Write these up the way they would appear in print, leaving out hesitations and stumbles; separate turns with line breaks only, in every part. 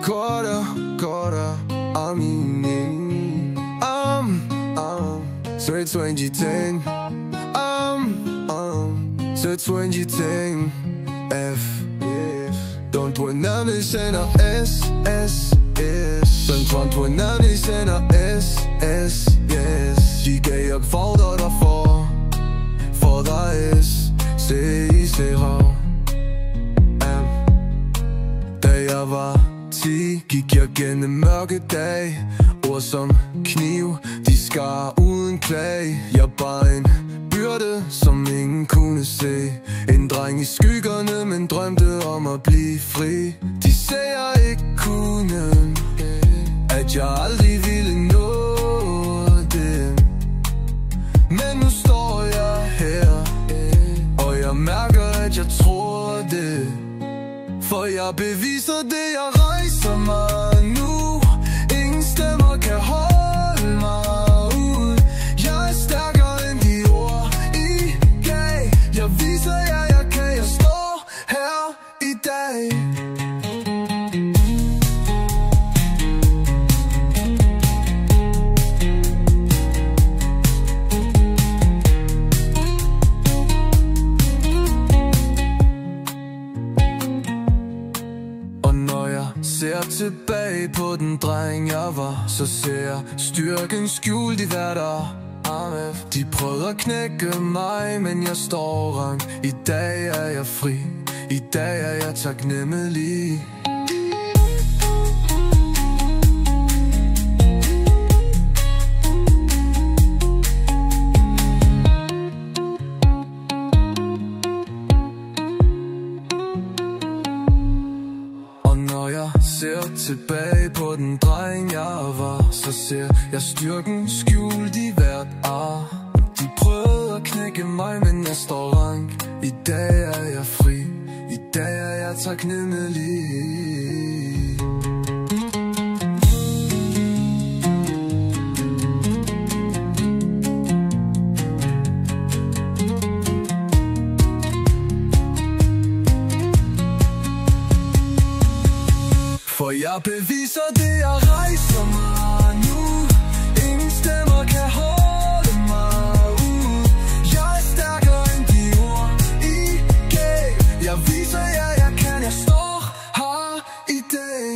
kortere af mening. Så 20 ting. Så 20 ting. Don't put none is in a S. Don't put none is in a S. De gav op for dig derfor. For dig se rav. Da jeg var 10, gik jeg gennem mørke dag. Ord som kniv, de skar uden klage. Jeg bar en byrde, som ingen kunne se. En dreng i skyggerne, men drømte om at blive fri. De sagde jeg ikke kunne, at jeg aldrig ville nå det. Men nu står jeg her, og jeg mærker, at jeg tror det. For jeg beviser det, jeg rejser mig nu. Ingen stemmer kan holde mig ud. Jeg er stærkere end de ord I gav. Jeg viser jer, jeg kan. Jeg står her i dag. Ser tilbage på den dreng jeg var, så ser jeg styrken skjult i hvert år. De prøvede at knække mig, men jeg står rank. I dag er jeg fri, i dag er jeg taknemmelig. Ser tilbage på den dreng jeg var, så ser jeg styrken skjult i hvert ar. De prøvede at knække mig, men jeg står rank. I dag er jeg fri, i dag er jeg taknemmelig. For jeg beviser det, jeg rejser mig nu. Ingen stemmer kan holde mig ud. Jeg er stærkere end de ord I gav. Jeg viser jer, jeg kan. Jeg står her i dag.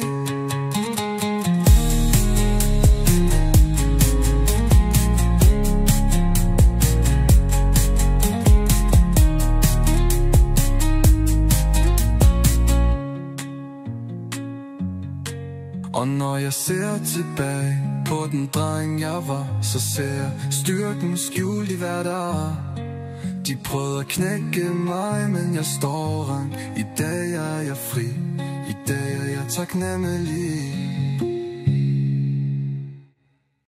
Og når jeg ser tilbage på den dreng jeg var, så ser jeg styrken skjult i hvert ar. De prøvede at knække mig, men jeg står rank. I dag er jeg fri, i dag er jeg taknemmelig.